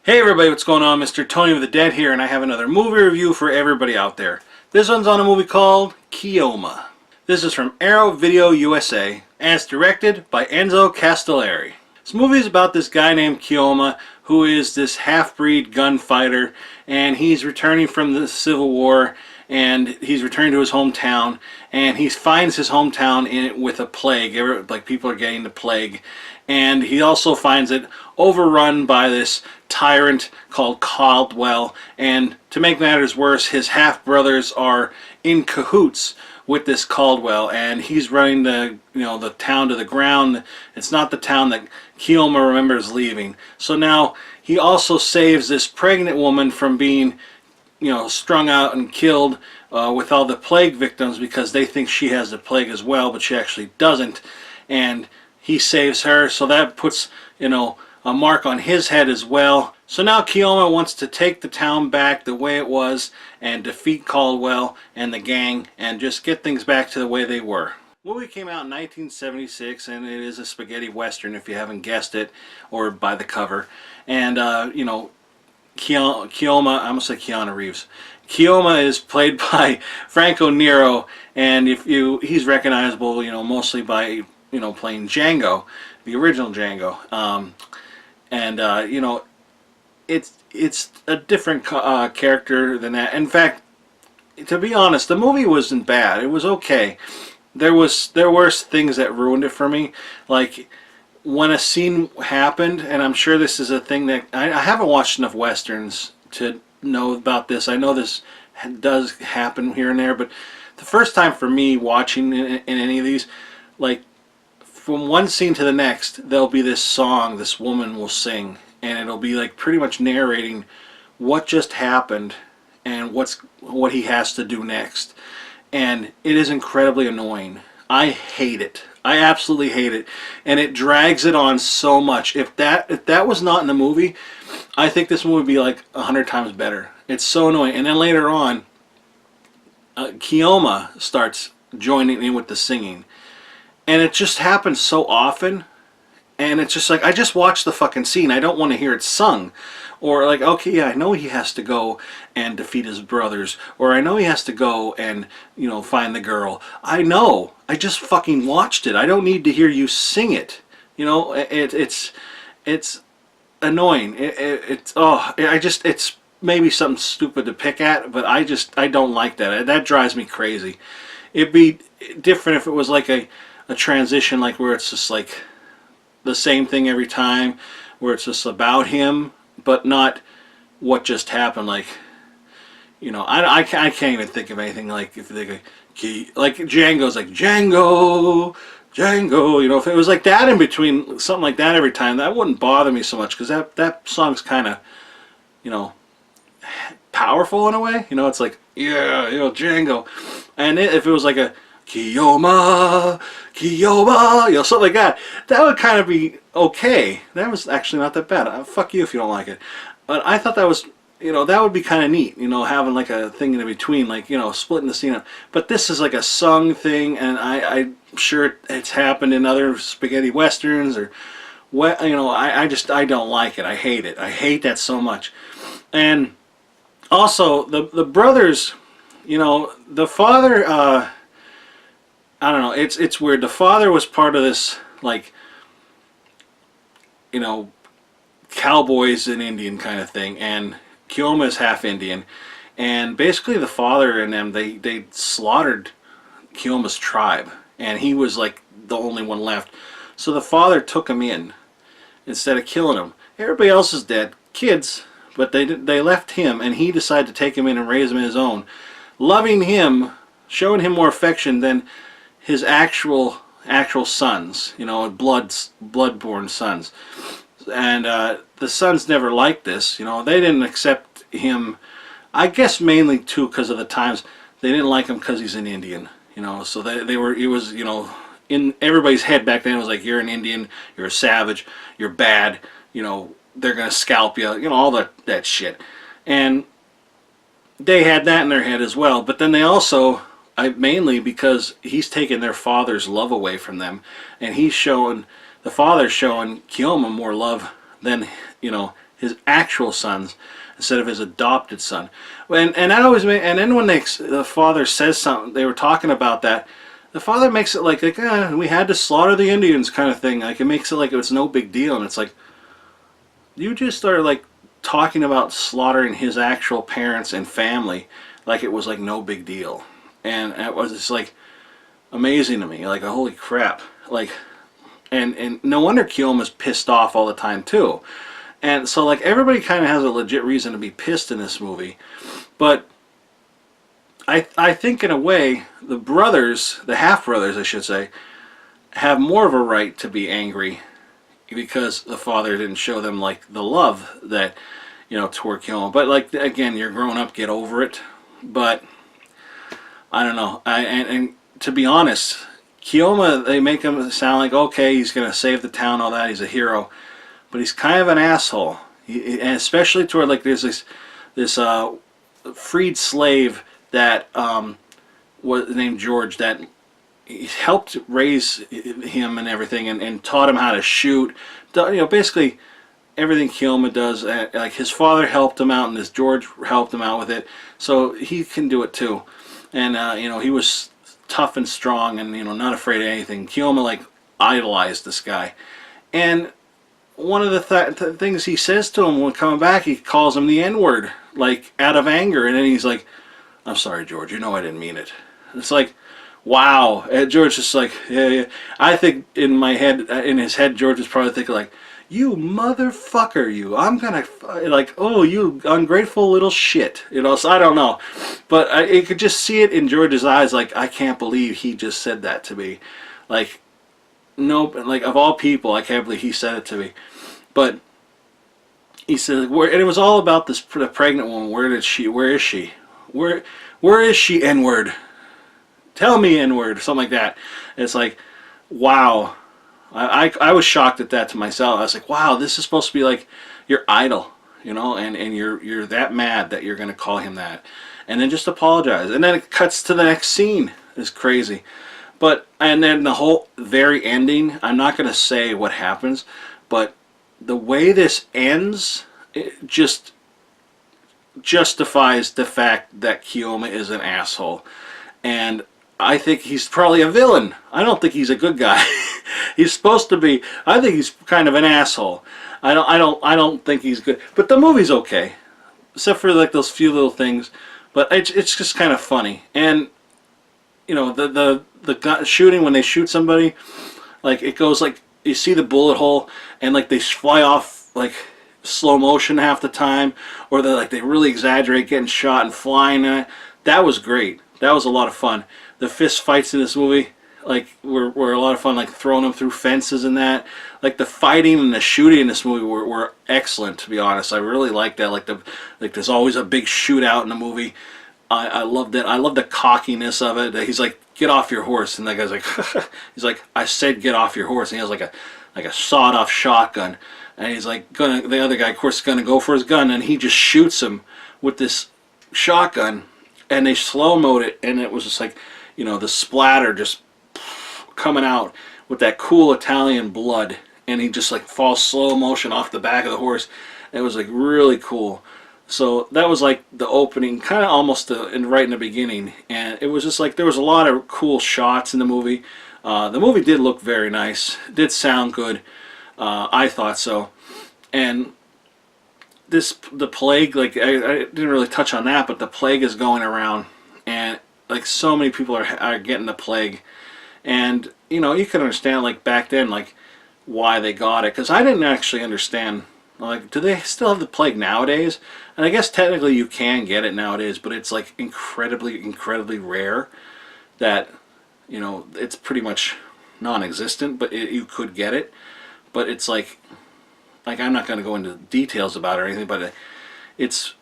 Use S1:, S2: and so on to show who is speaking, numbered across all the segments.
S1: Hey everybody, what's going on? Mr. Tony of the Dead here, and I have another movie review for everybody out there. This one's on a movie called Keoma. This is from Arrow Video USA, and it's directed by Enzo Castellari. This movie is about this guy named Keoma, who is this half-breed gunfighter, and he's returning from the Civil War, and he's returning to his hometown, and he finds his hometown with a plague. Like, people are getting the plague, and he also finds it overrun by this tyrant called Caldwell, and to make matters worse, his half-brothers are in cahoots with this Caldwell, and he's running the town to the ground. It's not the town that Keoma remembers leaving. So now he also saves this pregnant woman from being strung out and killed with all the plague victims, because they think she has the plague as well, but she actually doesn't, and he saves her. So that puts a mark on his head as well. So now Keoma wants to take the town back the way it was and defeat Caldwell and the gang and just get things back to the way they were. The movie came out in 1976, and it is a spaghetti western if you haven't guessed it, or by the cover. And Keoma, I almost said Keanu Reeves. Keoma is played by Franco Nero, and he's recognizable mostly by playing Django, the original Django. It's a different character than that. In fact, to be honest, the movie wasn't bad. It was okay. There were things that ruined it for me, like when a scene happened, and I'm sure this is a thing that I haven't watched enough westerns to know about this. I know this does happen here and there, but the first time for me watching in any of these, like, from one scene to the next, there'll be this song this woman will sing, and it'll be like pretty much narrating what just happened and what he has to do next. And it is incredibly annoying. I hate it. I absolutely hate it, and it drags it on so much. If that was not in the movie, I think this movie would be like 100 times better. It's so annoying. And then later on, Keoma starts joining in with the singing. And it just happens so often, and it's just like, I just watched the fucking scene. I don't want to hear it sung. Or like, okay, yeah, I know he has to go and defeat his brothers, or I know he has to go and find the girl. I know. I just fucking watched it. I don't need to hear you sing it. It's annoying. It's maybe something stupid to pick at, but I don't like that. That drives me crazy. It'd be different if it was like a transition, like where it's just like the same thing every time, where it's just about him, but not what just happened. Like, I can't even think of anything like, if they like Django's like Django, if it was like that in between, something like that every time, that wouldn't bother me so much, because that song's kind of powerful in a way. It's like, yeah, Django. And if it was like a Keoma, something like that, that would kind of be okay. That was actually not that bad. Fuck you if you don't like it. But I thought that was, that would be kind of neat, having like a thing in between, like, splitting the scene up. But this is like a sung thing, and I'm sure it's happened in other spaghetti westerns, or what, I don't like it. I hate it. I hate that so much. And also, the brothers, the father, I don't know, it's weird. The father was part of this, like, cowboys and Indian kind of thing, and Keoma is half Indian, and basically the father and them, they slaughtered Keoma's tribe, and he was like the only one left. So the father took him in instead of killing him. Everybody else is dead, kids, but they left him, and he decided to take him in and raise him as his own, loving him, showing him more affection than his actual sons, blood-born sons. And the sons never liked this. They didn't accept him, I guess mainly too because of the times. They didn't like him because he's an Indian. So it was in everybody's head back then, it was like, you're an Indian, you're a savage, you're bad, they're gonna scalp you, all that shit. And they had that in their head as well. But then they also, mainly because he's taken their father's love away from them, and the father's showing Keoma more love than his actual sons instead of his adopted son. And that always made, and then when the father says something, they were talking about that. The father makes it like we had to slaughter the Indians kind of thing. Like, it makes it like it was no big deal, and it's like, you just started like talking about slaughtering his actual parents and family like it was like no big deal, and it was just like amazing to me. Like, holy crap! Like, and no wonder Keoma's pissed off all the time too. And so like everybody kind of has a legit reason to be pissed in this movie, but I think in a way the brothers, the half brothers I should say, have more of a right to be angry because the father didn't show them like the love that, you know, toward Keoma. But like, again, you're grown up, get over it. But I don't know. And to be honest, Keoma, they make him sound like, okay, he's gonna save the town, all that, he's a hero, but he's kind of an asshole. And especially toward, like, there's this freed slave that was named George, that he helped raise him and everything, and taught him how to shoot. You know, basically everything Keoma does. Like, his father helped him out, and this George helped him out with it, so he can do it too. And you know, he was tough and strong, and, you know, not afraid of anything. Keoma like idolized this guy, and one of the things he says to him when coming back, he calls him the N-word, like out of anger, and then he's like, "I'm sorry, George. You know I didn't mean it." It's like, wow. And George is like, yeah. I think in my head, in his head, George is probably thinking like, "You motherfucker, you! I'm gonna like, oh, you ungrateful little shit." You know, so I don't know, but I could just see it in George's eyes. Like, I can't believe he just said that to me. Like, nope. Like, of all people, I can't believe he said it to me. But he said, and it was all about this the pregnant woman. Where is she? Where is she? N-word. Tell me, N-word. Something like that. And it's like, wow. I was shocked at that to myself. I was like, wow, this is supposed to be like your idol, you know, and you're that mad that you're going to call him that, and then just apologize, and then it cuts to the next scene. It's crazy. But and then the whole very ending, I'm not going to say what happens, but the way this ends, it just justifies the fact that Keoma is an asshole, and I think he's probably a villain. I don't think he's a good guy. He's supposed to be. I think he's kind of an asshole. I don't think he's good. But the movie's okay, except for like those few little things. But it's just kind of funny. And you know, the gun shooting, when they shoot somebody, like, it goes like, you see the bullet hole, and like they fly off like slow motion half the time, or they really exaggerate getting shot and flying in it. That was great. That was a lot of fun. The fist fights in this movie like were a lot of fun, like throwing them through fences and that. Like, the fighting and the shooting in this movie were excellent, to be honest. I really liked that. Like there's always a big shootout in the movie. I loved it. I love the cockiness of it. He's like, "Get off your horse," and that guy's like, he's like, "I said get off your horse," and he has like a sawed-off shotgun, and he's like the other guy, of course, is gonna go for his gun, and he just shoots him with this shotgun, and they slow-moed it, and it was just like, you know, the splatter just coming out with that cool Italian blood, and he just like falls slow motion off the back of the horse. It was like really cool. So that was like the opening, kind of almost right in the beginning, and it was just like there was a lot of cool shots in the movie. The movie did look very nice, it did sound good. I thought so. And the plague, like I didn't really touch on that, but the plague is going around, and like so many people are getting the plague, and you know, you can understand like back then like why they got it, because I didn't actually understand. Like, do they still have the plague nowadays? And I guess technically you can get it nowadays, but it's like incredibly rare that, you know, it's pretty much non-existent, but you could get it. But it's like I'm not going to go into details about it or anything, but it's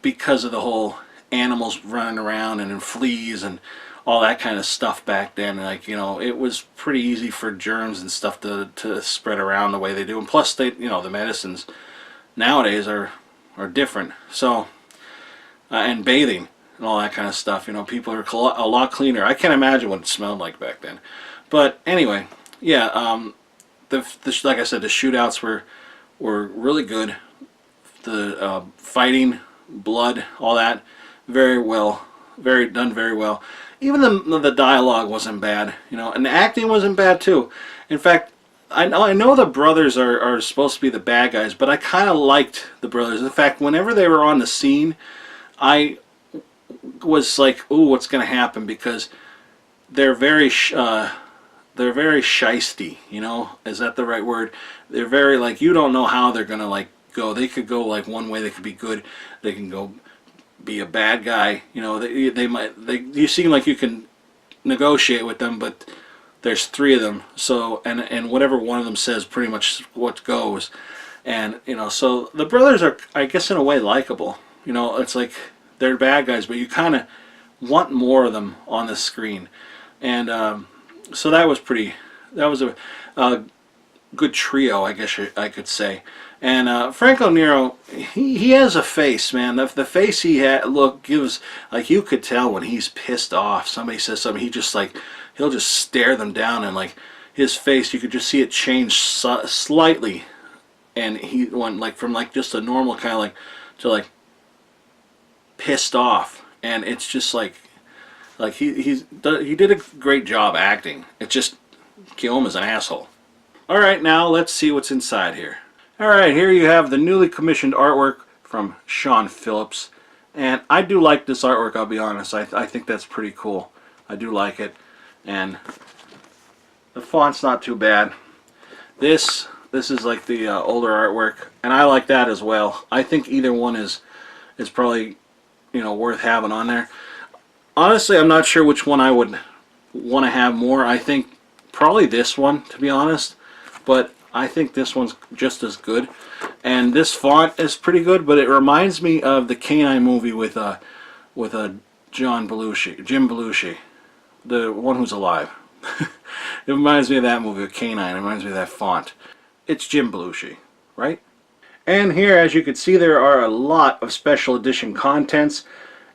S1: because of the whole animals running around and in fleas and all that kind of stuff back then. Like, you know, it was pretty easy for germs and stuff to spread around the way they do. And plus, they, you know, the medicines nowadays are different. So, and bathing and all that kind of stuff. You know, people are a lot cleaner. I can't imagine what it smelled like back then. But anyway, yeah. Like I said, the shootouts were really good. fighting, blood, all that, very well, very well. Even the dialogue wasn't bad, you know, and the acting wasn't bad too. In fact, I know the brothers are supposed to be the bad guys, but I kind of liked the brothers. In fact, whenever they were on the scene, I was like, "Ooh, what's going to happen?" Because they're very shisty, you know. Is that the right word? They're very like, you don't know how they're going to like go. They could go like one way. They could be good. They can go be a bad guy. You know, you seem like you can negotiate with them, but there's three of them. So and whatever one of them says, pretty much what goes. And you know, so the brothers are, I guess, in a way likable. You know, it's like they're bad guys, but you kind of want more of them on the screen. And so that was a good trio, I guess I could say. And Franco Nero, he has a face, man. The face he had, gives, like, you could tell when he's pissed off. Somebody says something, he'll just stare them down, and like his face, you could just see it change slightly. And he went like from like just a normal kind of like to like pissed off, and it's just like he did a great job acting. It's just Keoma's an asshole. All right, now let's see what's inside here. All right, here you have the newly commissioned artwork from Sean Phillips, and I do like this artwork. I'll be honest. I think that's pretty cool. I do like it, and the font's not too bad. This is like the older artwork, and I like that as well. I think either one is probably, you know, worth having on there. Honestly, I'm not sure which one I would want to have more. I think probably this one, to be honest, but I think this one's just as good. And this font is pretty good, but it reminds me of the Canine movie with Jim Belushi, the one who's alive. It reminds me of that movie, Canine. It reminds me of that font. It's Jim Belushi, right? And here, as you can see, there are a lot of special edition contents,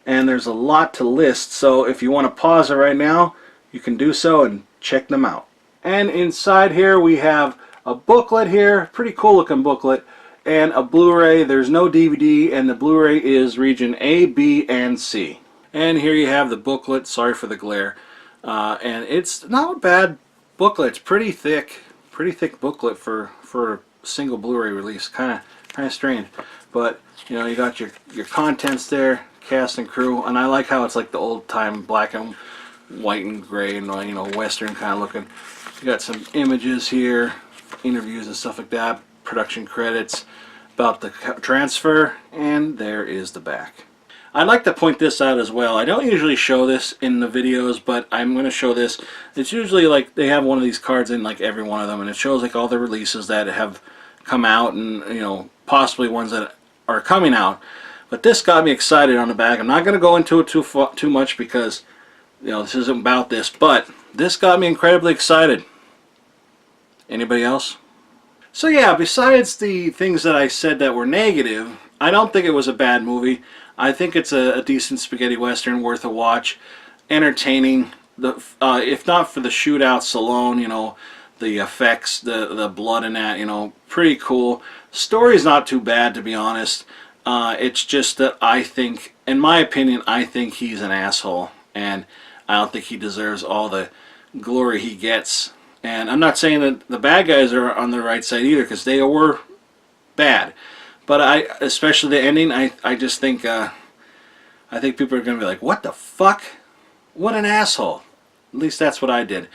S1: and there's a lot to list. So if you want to pause it right now, you can do so and check them out. And inside here we have a booklet here, pretty cool looking booklet, and a Blu-ray. There's no DVD, and the Blu-ray is region A, B, and C. And here you have the booklet. Sorry for the glare. And it's not a bad booklet. It's pretty thick booklet for a single Blu-ray release. Kind of strange, but you know, you got your contents there, cast and crew, and I like how it's like the old time black and white and gray and, you know, western kind of looking. You got some images here, interviews and stuff like that, production credits about the transfer, and there is the back. I'd like to point this out as well. I don't usually show this in the videos, but I'm going to show this. It's usually like they have one of these cards in like every one of them, and it shows like all the releases that have come out, and you know, possibly ones that are coming out. But this got me excited on the back. I'm not going to go into it too much because, you know, this isn't about this, but this got me incredibly excited. Anybody else? So yeah, besides the things that I said that were negative, I don't think it was a bad movie. I think it's a decent spaghetti western, worth a watch, entertaining. If not for the shootouts alone, you know, the effects, the blood in that, you know, pretty cool. Story's not too bad, to be honest. It's just that I think, in my opinion, I think he's an asshole, and I don't think he deserves all the glory he gets. And I'm not saying that the bad guys are on the right side either, because they were bad. But especially the ending, I just think, I think people are going to be like, what the fuck? What an asshole. At least that's what I did.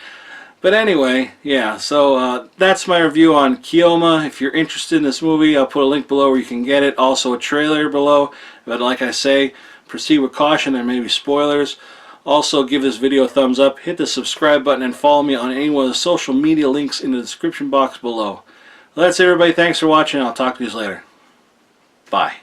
S1: But anyway, yeah, so that's my review on Keoma. If you're interested in this movie, I'll put a link below where you can get it. Also a trailer below. But like I say, proceed with caution. There may be spoilers. Also, give this video a thumbs up, hit the subscribe button, and follow me on any one of the social media links in the description box below. Well, that's it, everybody. Thanks for watching. I'll talk to you later. Bye.